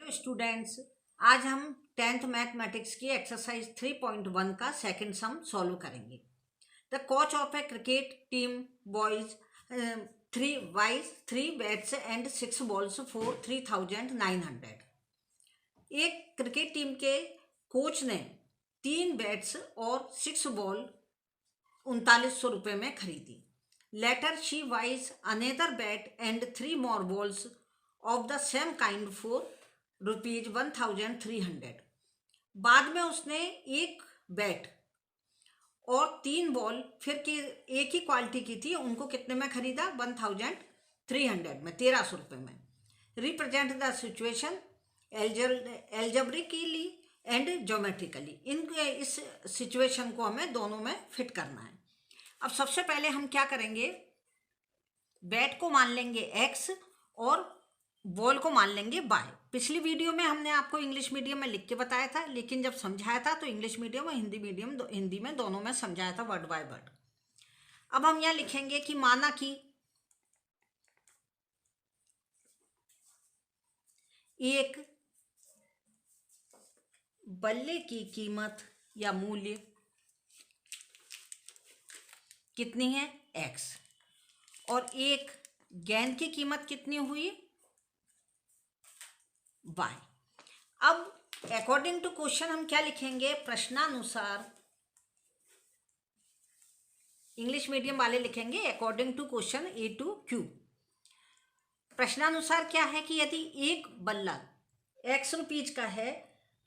तो स्टूडेंट्स, आज हम 10th मैथमेटिक्स की एक्सरसाइज 3.1 का सेकंड सम सॉल्व करेंगे। The coach of A cricket team boys 3 bats and 6 balls for 3,900। एक क्रिकेट टीम के कोच ने 3 बैट्स और 6 बॉल 3900 रुपये में खरीदी। Later she buys another bat and 3 more balls of the same kind for ₹1,300। बाद में उसने एक बैट और 3 बॉल फिर की एक ही क्वालिटी की थी, उनको कितने में खरीदा? 1,300 में, 1300 रुपये में। Represent the situation algebraically and geometrically. इस सिचुएशन को हमें दोनों में फिट करना है। अब सबसे पहले हम क्या करेंगे, बैट को मान लेंगे x और बॉल को मान लेंगे y। पिछली वीडियो में हमने आपको इंग्लिश मीडियम में लिख के बताया था, लेकिन जब समझाया था तो इंग्लिश मीडियम और हिंदी में दोनों में समझाया था, वर्ड बाय वर्ड। अब हम यहाँ लिखेंगे कि माना कि एक बल्ले की कीमत या मूल्य कितनी है? x, और एक गेंद की कीमत कितनी हुई? y। अब अकॉर्डिंग टू क्वेश्चन हम क्या लिखेंगे? प्रश्नानुसार, इंग्लिश मीडियम वाले लिखेंगे according to question A to Q। प्रश्नानुसार क्या है कि यदि एक बल्ला x रुपीज का है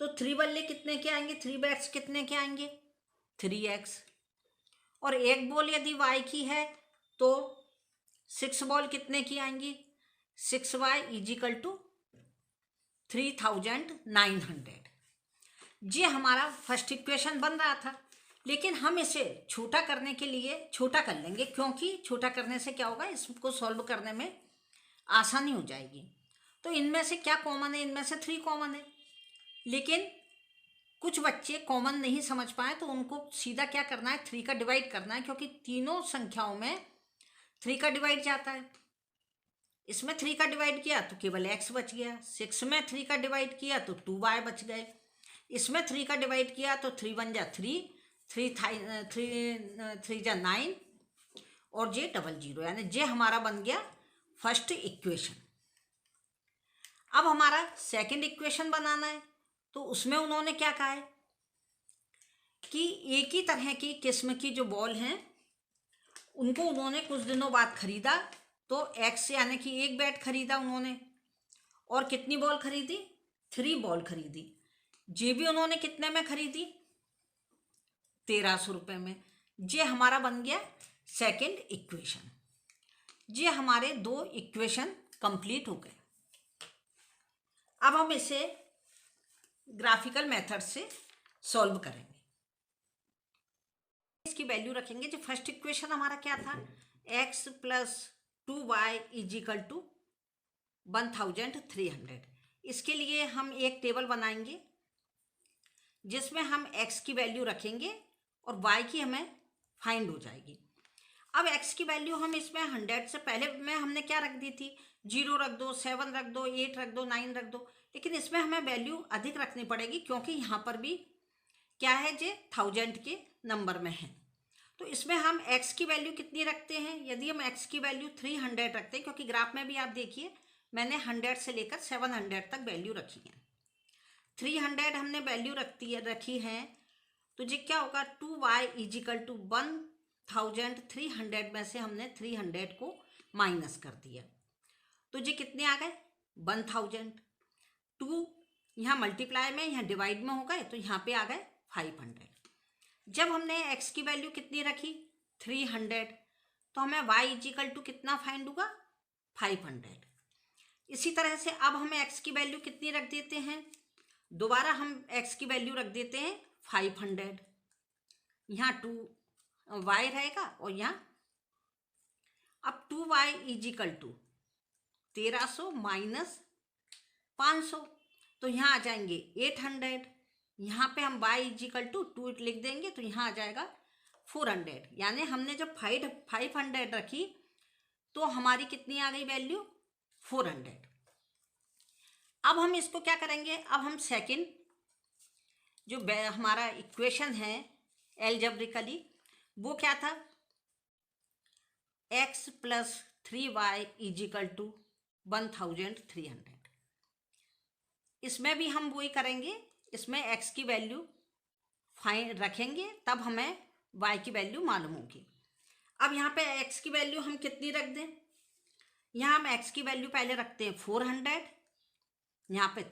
तो 3 बल्ले कितने के आएंगे? 3 बैट्स कितने के आएंगे? 3x। और एक बॉल यदि y की है तो 6 बॉल कितने की आएंगी? 6y is equal to 3,900। ये हमारा फर्स्ट इक्वेशन बन रहा था, लेकिन हम इसे छोटा करने के लिए छोटा कर लेंगे, क्योंकि छोटा करने से क्या होगा, इसको सॉल्व करने में आसानी हो जाएगी। तो इनमें से क्या कॉमन है? इनमें से 3 कॉमन है, लेकिन कुछ बच्चे कॉमन नहीं समझ पाए तो उनको सीधा क्या करना है? 3 का डिवाइड करना है, क्योंकि तीनों संख्याओं में 3 का डिवाइड जाता है। इसमें 3 का डिवाइड किया तो केवल x बच गया, 6 में 3 का डिवाइड किया तो 2y बच गए, इसमें 3 का डिवाइड किया तो 3 1 जा 3, 3 जा 9 और जे 00, यानी जे हमारा बन गया फर्स्ट इक्वेशन। अब हमारा सेकंड इक्वेशन बनाना है, तो उसमें उन्होंने क्या कहा है कि एक ही तरह की किस्म की जो बॉल हैं उनको उन्होंने कुछ दिनों बाद खरीदा, तो x यानी कि एक बैट खरीदा उन्होंने, और कितनी बॉल खरीदी? 3 बॉल खरीदी। जे भी उन्होंने कितने में खरीदी? 1300 रुपये में। ये हमारा बन गया सेकंड इक्वेशन। ये हमारे 2 इक्वेशन कंप्लीट हो गए। अब हम इसे ग्राफिकल मेथड से सॉल्व करेंगे। इसकी वैल्यू रखेंगे। जो फर्स्ट इक्वेशन हमारा क्या था? x plus 2y equal to 1,300। इसके लिए हम एक टेबल बनाएंगे जिसमें हम x की वैल्यू रखेंगे और y की हमें फाइंड हो जाएगी। अब x की वैल्यू हम इसमें 100 से पहले में हमने क्या रख दी थी? 0 रख दो, 7 रख दो, 8 रख दो, 9 रख दो, लेकिन इसमें हमें वैल्यू अधिक रखनी पड़ेगी, क्योंकि यहाँ पर भी क्या है, जे 1000 के नंबर में है। तो इसमें हम x की वैल्यू कितनी रखते हैं? यदि हम x की वैल्यू 300 रखते हैं, क्योंकि ग्राफ में भी आप देखिए मैंने 100 से लेकर 700 तक वैल्यू रखी है। 300 हमने वैल्यू रखी है, तो ये क्या होगा? 2y इजिकल टू 1,300 में से हमने 300 को माइनस कर दिया, तो ये कितने आ गए? 1000। 2 यहाँ मल्टीप्लाई में, यहाँ डिवाइड में हो गए, तो यहाँ पे आ गए 500। जब हमने x की वैल्यू कितनी रखी? 300, तो हमें y इजिकल टू कितना फाइंड होगा? 500। इसी तरह से अब हमें x की वैल्यू कितनी रख देते हैं? दोबारा हम x की वैल्यू रख देते हैं 500। यहाँ 2y रहेगा और यहाँ अब 2y इजिकल टू 1300 माइनस 500, तो यहाँ आ जाएंगे 800। यहाँ पे हम y इजिकल टू 2 लिख देंगे, तो यहाँ आ जाएगा 400। यानी हमने जब 500 रखी तो हमारी कितनी आ गई वैल्यू? 400। अब हम इसको क्या करेंगे, अब हम सेकंड जो हमारा इक्वेशन है एलजेब्रिकली, वो क्या था, x plus 3y is equal to 1300। इसमें भी हम वही करेंगे, इसमें x की वैल्यू फाइंड रखेंगे तब हमें y की वैल्यू मालूम होगी। अब यहाँ पे x की वैल्यू हम कितनी रख दें, यहाँ हम x की वैल्यू पहले रखते हैं 400, यहाँ पे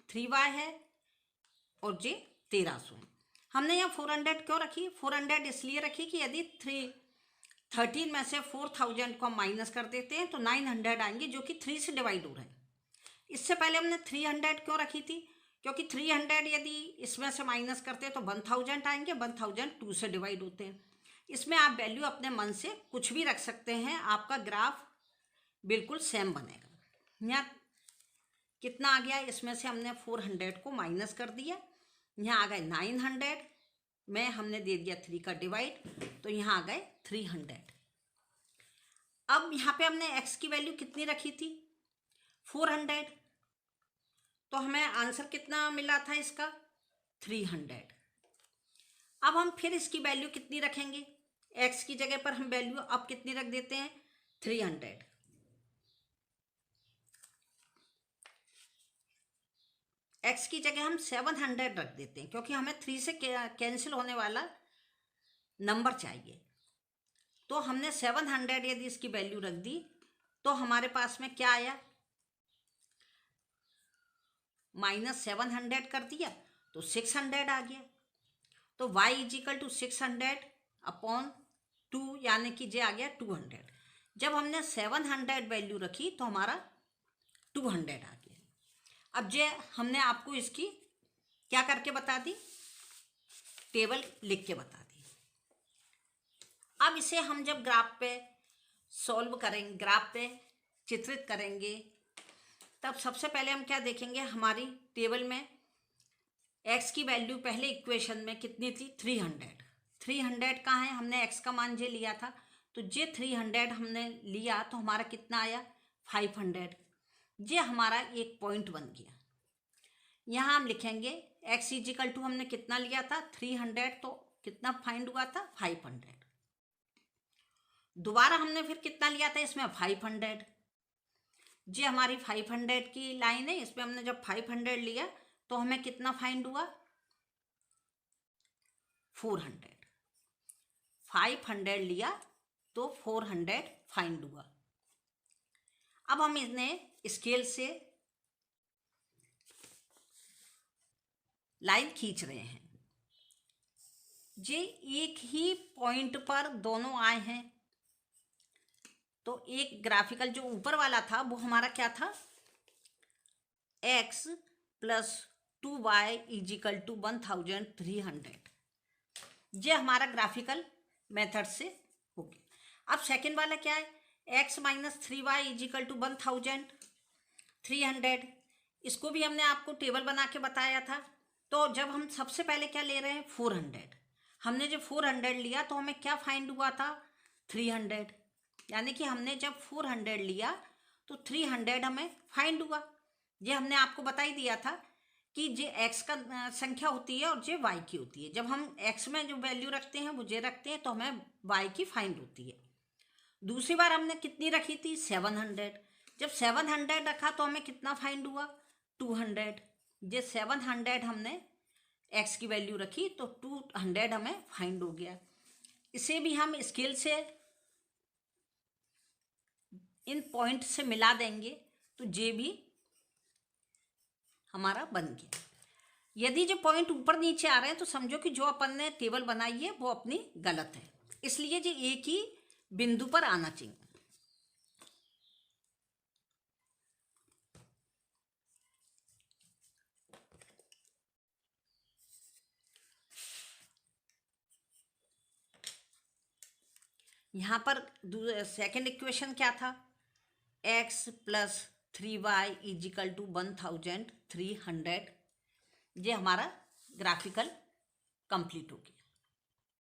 3y है और जे 1300 है। हमने यहाँ 400 क्यों रखी, 400 इसलिए रखी कि यदि 13 में से 4000 को हम माइनस कर देते हैं तो 900 आएंगे जो कि 3 से डिवाइड हो रहे हैं। इससे पहले हमने 300 क्यों रखी थी, क्योंकि 300 यदि इसमें से माइनस करते हैं तो 1000 आएंगे, 1000 2 से डिवाइड होते हैं। इसमें आप वैल्यू अपने मन से कुछ भी रख सकते हैं, आपका ग्राफ बिल्कुल सेम बनेगा। यहाँ कितना आ गया, इसमें से हमने 400 को माइनस कर दिया, यहाँ आ गए 900 में हमने दे दिया 3 का डिवाइड, तो यहाँ आ गए 300। अब यहाँ पे हमने x की वैल्यू कितनी रखी थी 400, तो हमें आंसर कितना मिला था इसका 300। अब हम फिर इसकी वैल्यू कितनी रखेंगे, x की जगह पर हम वैल्यू अब कितनी रख देते हैं 300। x की जगह हम 700 रख देते हैं क्योंकि हमें 3 से कैंसिल होने वाला नंबर चाहिए। तो हमने 700 यदि इसकी वैल्यू रख दी तो हमारे पास में क्या आया, -700 कर दिया तो 600 आ गया। तो y इजिकल टू 600 अपॉन 2 यानी कि जे आ गया 200। जब हमने 700 वैल्यू रखी तो हमारा 200 आ गया। अब जे हमने आपको इसकी क्या करके बता दी, टेबल लिख के बता दी। अब इसे हम जब ग्राफ पे सॉल्व करेंगे, ग्राफ पे चित्रित करेंगे, तब सबसे पहले हम क्या देखेंगे, हमारी टेबल में x की वैल्यू पहले इक्वेशन में कितनी थी 300 कहाँ है, हमने x का मान जे लिया था, तो जे 300 हमने लिया तो हमारा कितना आया 500। ये हमारा एक पॉइंट बन गया। यहाँ हम लिखेंगे x इजिकल टू हमने कितना लिया था 300, तो कितना फाइंड हुआ था 500। दोबारा हमने फिर कितना लिया था इसमें 500, ये हमारी 500 की लाइन है, इसमें हमने जब 500 लिया तो हमें कितना फाइंड हुआ 400। 500 लिया तो 400 फाइंड हुआ। अब हम इन्हें स्केल से लाइन खींच रहे हैं, ये एक ही पॉइंट पर दोनों आए हैं। तो एक ग्राफिकल जो ऊपर वाला था वो हमारा क्या था, x plus 2y equal to 1300। ये हमारा ग्राफिकल मेथड से हो गया। अब सेकेंड वाला क्या है, x minus 3y is equal to 1300। इसको भी हमने आपको टेबल बना के बताया था। तो जब हम सबसे पहले क्या ले रहे हैं 400, हमने जब 400 लिया तो हमें क्या फाइंड हुआ था 300, यानी कि हमने जब 400 लिया तो 300 हमें फाइंड हुआ। ये हमने आपको बता ही दिया था कि जे x का संख्या होती है और जे y की होती है। जब हम x में जो वैल्यू रखते हैं वो जे रखते हैं तो हमें y की फाइंड होती है। दूसरी बार हमने कितनी रखी थी 700, जब 700 रखा तो हमें कितना फाइंड हुआ 200। जे 700 हमने x की वैल्यू रखी तो 200 हमें फाइंड हो गया। इसे भी हम स्केल से इन पॉइंट से मिला देंगे तो जे भी हमारा बन गया। यदि जो पॉइंट ऊपर नीचे आ रहे हैं तो समझो कि जो अपन ने टेबल बनाई है वो अपनी गलत है, इसलिए जो एक ही बिंदु पर आना चाहिए। यहाँ पर सेकेंड इक्वेशन क्या था, x plus 3y is equal to 1300। ये हमारा ग्राफिकल कंप्लीट हो गया।